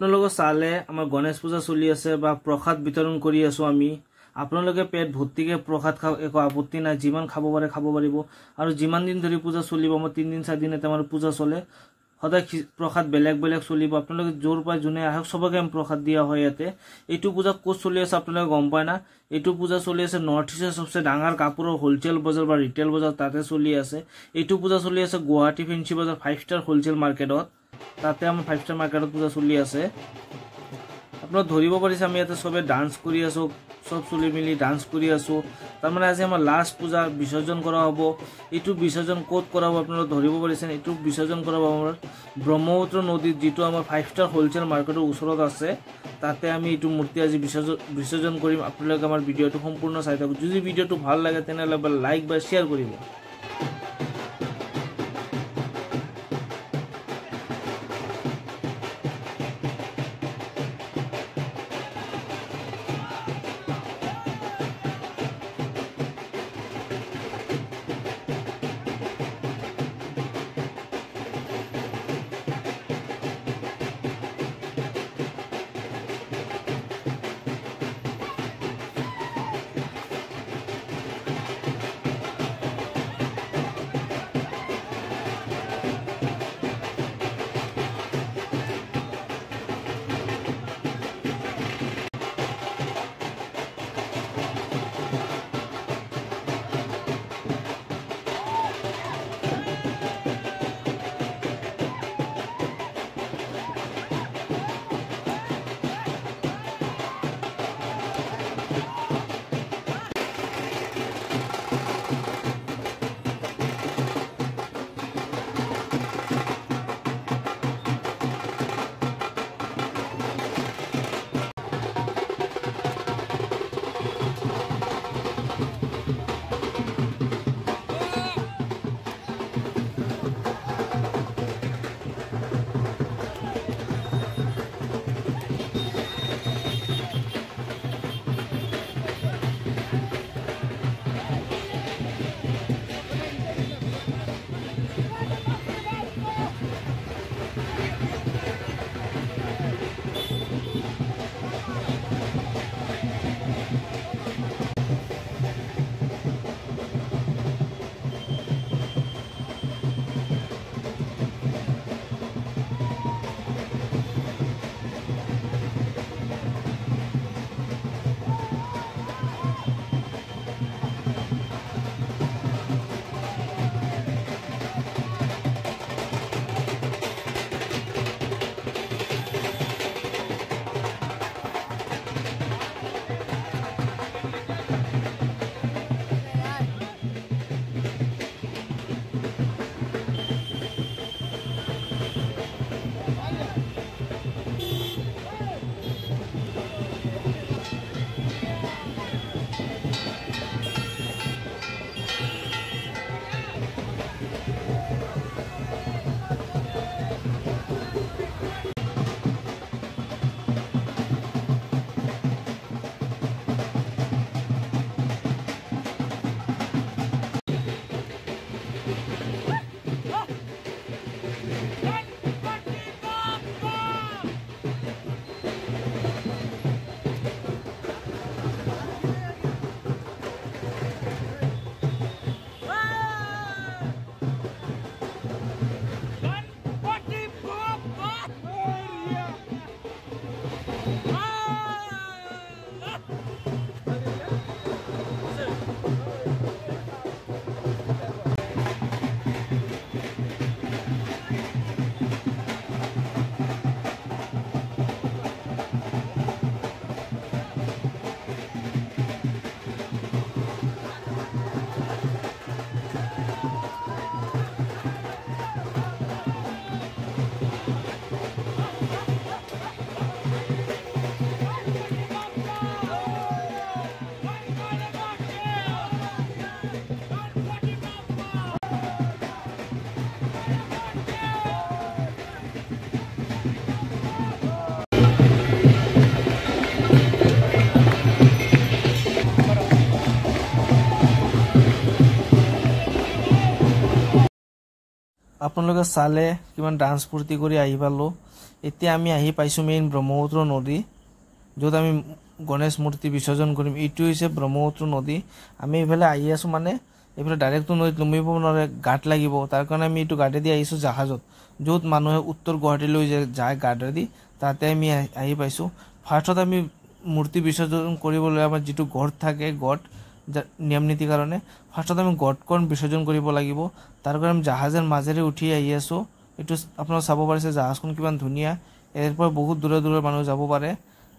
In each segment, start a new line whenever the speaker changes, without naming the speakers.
আপোনালোকে চালে আমাৰ গণেশ পূজা চলি আছে বা প্ৰসাদ বিতৰণ কৰি আছো আমি আপোনালোকে পেট ভৰ্তিকে প্ৰসাদ খাও একো আপত্তি নাই যিমান খাব পাৰে খাব পাৰিব আৰু যিমান দিন ধৰি পূজা চলিব আমাৰ 3 দিন 4 দিন এটা আমাৰ পূজা চলে সদায় প্ৰসাদ বেলেগ বেলেগ চলিব আপোনালোকে জোৰ পাই জুনে আহক সবকে প্ৰসাদ দিয়া হয় ইয়াতে এইটো পূজা কোচ চলি আছে আপোনালোকে গম পায় না এইটো পূজা চলি আছে নৰ্থ ইষ্টৰ সবচে ডাঙৰ কাপোৰৰ হোলচেল বজাৰ বা ৰিটেল বজাৰ তাতে চলি আছে এইটো পূজা চলি আছে গুৱাহাটী ফেন্সি বজাৰ 5 ষ্টাৰ হোলচেল মাৰ্কেটত তাতে আমাৰ 5 ষ্টাৰ মাৰ্কেটত পূজা চলি আছে আপোনাক ধৰিব পাৰিছে আমি ইয়াতে সবে ডান্স কৰি আছো সব চলি মিলি ডান্স কৰি আছো তাৰ মানে আজি আমাৰ লাষ্ট পূজা বিসৰ্জন কৰা হ'ব এইটো বিসৰ্জন কোট কৰা হ'ব আপোনাক ধৰিব পাৰিছে এইটো বিসৰ্জন কৰা হ'ব আমাৰ ব্ৰহ্মপুত্ৰ নদীত যেটো আমাৰ 5 ষ্টাৰ হোলচেল মাৰ্কেটৰ ওচৰত আছে তাতে আমি এইটো মূৰ্তি আজি বিসৰ্জন কৰিম আপোনালোকে আমাৰ ভিডিওটো সম্পূৰ্ণ চাই থাকক যদি ভিডিওটো ভাল লাগে তেনেহলে লাইক বা শেয়াৰ কৰিব আপোনালোকে চালে কিমান ডান্স ফূৰ্তি কৰি আহি পালো এতিয়া আমি আহি পাইছোঁ মেইন ব্ৰহ্মপুত্ৰ নদী, য'ত আমি গণেশ মূৰ্তি বিসৰ্জন কৰিম। এইটো হৈছে ব্ৰহ্মপুত্ৰ নদী। আমি এইফালে আহি আছোঁ, মানে এইফালে ডাইৰেক্টটো নদীত নামিব নোৱাৰে, গাঁত লাগিব। তাৰ কাৰণে আমি এইটো গাঁতেদি আহিছোঁ জাহাজত, য'ত মানুহে উত্তৰ গুৱাহাটীলৈ যায় গাঁতেদি, তাতে আমি আহি পাইছোঁ। ফাৰ্ষ্টত আমি মূৰ্তি বিসৰ্জন কৰিবলৈ আমাৰ যিটো গড় থাকে, গড় নিয়ম নীতিৰ কাৰণে ফাৰ্ষ্টত আমি গড়খন বিসৰ্জন কৰিব লাগিব। তাৰ কাৰণে আমি জাহাজৰ মাজেৰে উঠি আহি আছোঁ। এইটো আপোনালোকে চাব পাৰিছে জাহাজখন কিমান ধুনীয়া। ইয়াৰ পৰা বহুত দূৰৰ দূৰৰ মানুহ যাব পাৰে।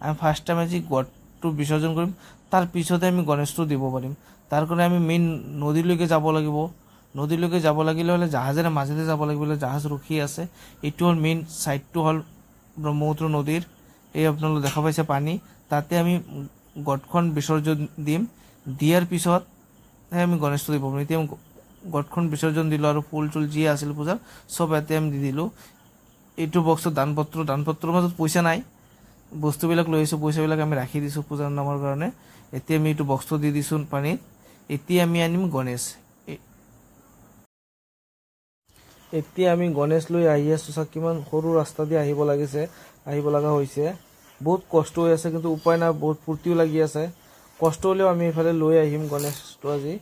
আমি ফাৰ্ষ্ট টাইম আজি গড়টো বিসৰ্জন কৰিম, তাৰ পিছতে আমি গণেশটো দিব পাৰিম। তাৰ কাৰণে আমি মেইন নদীলৈকে যাব লাগিব। নদীলৈকে যাব লাগিলে হ'লে জাহাজেৰে মাজেৰে যাব লাগিব, জাহাজ ৰখি আছে। এইটো হ'ল মেইন ছাইডটো হ'ল ব্ৰহ্মপুত্ৰ নদীৰ। এই আপোনালোকে দেখা পাইছে পানী, তাতে আমি গড়খন বিসৰ্জন দিম। দিয়াৰ পিছতহে আমি গণেশটো দিব পাৰিম। এতিয়া গড়খন বিসৰ্জন দিলোঁ আৰু ফুল চুল যি আছিল পূজাৰ চব ইয়াতে আমি দি দিলোঁ। এইটো বক্সত দানপত্ৰৰ মাজত পইচা নাই, বস্তুবিলাক লৈ আহিছোঁ, পইচাবিলাক আমি ৰাখি দিছোঁ পূজাৰ নামৰ কাৰণে। এতিয়া আমি এইটো বক্সটো দি দিছোঁ পানীত। এতিয়া আমি আনিম গণেশ। এতিয়া আমি গণেশ লৈ আহি আছোঁ। চাওক কিমান সৰু ৰাস্তা দি আহিব লগা হৈছে। বহুত কষ্ট হৈ আছে, কিন্তু উপায় নাই, বহুত ফূৰ্তিও লাগি আছে। কষ্ট হ'লেও আমি এইফালে লৈ আহিম গণেশটো আজি।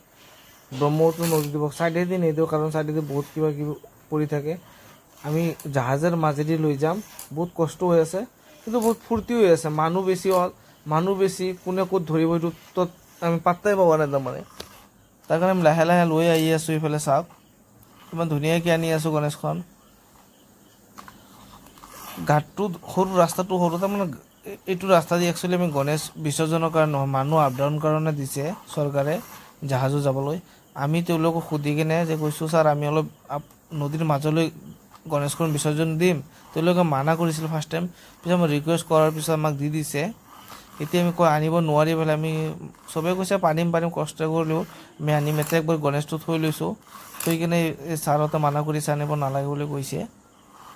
ব্ৰহ্মপুত্ৰ নদী দিব ছাইডেদি নিদিওঁ, কাৰণ ছাইডেদি বহুত কিবা কিবি পৰি থাকে। আমি জাহাজৰ মাজেদি লৈ যাম। বহুত কষ্ট হৈ আছে, কিন্তু বহুত ফূৰ্তি হৈ আছে। মানুহ বেছি কোনে ক'ত ধৰিব সেইটো তত আমি পাত্তাই পাব নাই তাৰমানে। তাৰ কাৰণে আমি লাহে লাহে লৈ আহি আছোঁ। এইফালে চাওক কিমান ধুনীয়াকৈ আনি আছোঁ গণেশখন। ঘাটটো সৰু, ৰাস্তাটো সৰু, তাৰমানে এইটো ৰাস্তা দি একচুৱেলি আমি গণেশ বিসৰ্জনৰ কাৰণে নহয়, মানুহ আপ ডাউন কাৰণে দিছে চৰকাৰে জাহাজত যাবলৈ। আমি তেওঁলোকক সুধি কিনে যে কৈছোঁ ছাৰ আমি অলপ নদীৰ মাজলৈ গণেশখন বিসৰ্জন দিম, তেওঁলোকে মানা কৰিছিল ফাৰ্ষ্ট টাইম। পিছত মই ৰিকুৱেষ্ট কৰাৰ পিছত আমাক দি দিছে। এতিয়া আমি আনিব নোৱাৰি পেলাই আমি চবেই কৈছে পাৰিম কষ্ট কৰিলেও আমি আনিম। এতিয়া একবাৰ গণেশটো থৈ লৈছোঁ, থৈ কিনে এই ছাৰহঁতে মানা কৰিছে আনিব নালাগে বুলি কৈছে।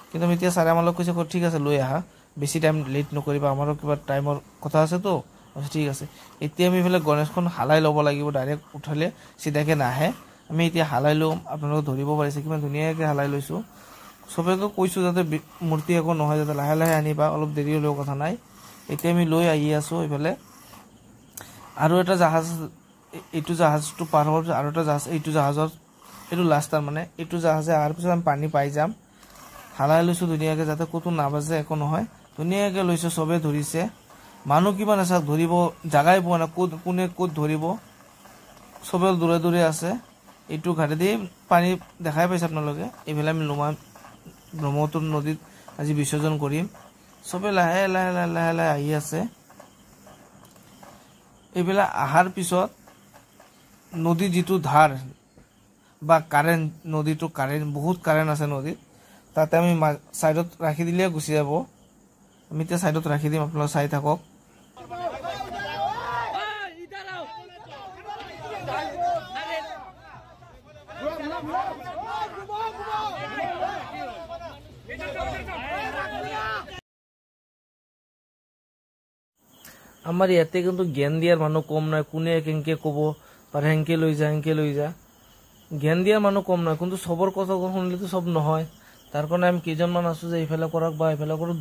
কিন্তু আমি এতিয়া ছাৰে আমালোক কৈছে ঠিক আছে লৈ আহা, বেছি টাইম লেট নকৰিবা, আমাৰো কিবা টাইমৰ কথা আছেতো। ঠিক আছে, এতিয়া আমি এইফালে গণেশখন হালাই ল'ব লাগিব, ডাইৰেক্ট উঠালে চিধাকৈ নাহে। আমি এতিয়া হালাই ল'ম, আপোনালোকে ধৰিব পাৰিছে কিমান ধুনীয়াকৈ হালাই লৈছোঁ। চবেইতো কৈছোঁ যাতে মূৰ্তি একো নহয়, যাতে লাহে লাহে আনিবা, অলপ দেৰি হ'লেও কথা নাই। এতিয়া আমি লৈ আহি আছোঁ এইফালে। আৰু এটা জাহাজ, এইটো জাহাজটো পাৰ হোৱাৰ পিছত আৰু এটা জাহাজ, এইটো জাহাজত এইটো লাষ্ট তাৰমানে। এইটো জাহাজে অহাৰ পিছত আমি পানী পাই যাম। হালাই লৈছোঁ ধুনীয়াকৈ, যাতে ক'তো নাবাজে, একো নহয়, ধুনীয়াকৈ লৈছোঁ। চবেই ধৰিছে, মানুহ কিমান আছে ধৰিব জাগাই পোৱা নাই, কোনে ক'ত ধৰিব, চবে দূৰে দূৰে আছে। এইটো ঘাটেদি পানী দেখাই পাইছে আপোনালোকে। এইফালে আমি ব্ৰহ্মপুত্ৰ নদীত আজি বিসৰ্জন কৰিম। চবে লাহে লাহে লাহে লাহে লাহে আহি আছে। এইফালে অহাৰ পিছত নদীৰ যিটো ধাৰ বা কাৰেণ্ট, নদীটো বহুত কাৰেণ্ট আছে নদীত, তাতে আমি ছাইডত ৰাখি দিলে গুচি যাব। আমি এতিয়া ছাইডত ৰাখি দিম, আপোনালোকে চাই থাকক। আমাৰ ইয়াতে কিন্তু জ্ঞান দিয়াৰ মানুহ কম নাই, কোনে কেনেকৈ ক'ব পাৰে, সেনেকৈ লৈ যা। জ্ঞান দিয়াৰ মানুহ কম নাই, কিন্তু চবৰ কথা শুনিলেতো চব নহয়। তাৰ কাৰণে আমি কেইজনমান আছোঁ যে এইফালে কৰক বা এইফালে কৰক,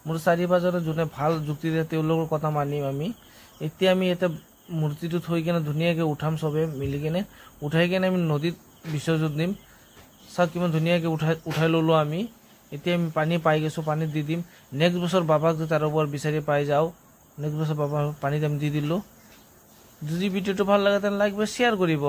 মোৰ 4-5জনে যোনে ভাল যুক্তি দিয়ে তেওঁলোকৰ কথা মানিম আমি। এতিয়া আমি ইয়াতে মূৰ্তিটো থৈ কিনে ধুনীয়াকৈ উঠাম, চবে মিলি কিনে উঠাই কিনে আমি নদীত বিসৰ্জন দিম। চাওক কিমান ধুনীয়াকৈ উঠাই ল'লোঁ আমি। এতিয়া আমি পানী পাই গৈছোঁ, পানীত দি দিম। নেক্সট বছৰ বাবাক যদি তাৰ ওপৰত বিচাৰি পাই যাওঁ, নেক্সট বছৰ বাবা পানীত আমি দি দিলোঁ। যদি ভিডিঅ'টো ভাল লাগে তেনে লাইক বা শ্বেয়াৰ কৰিব।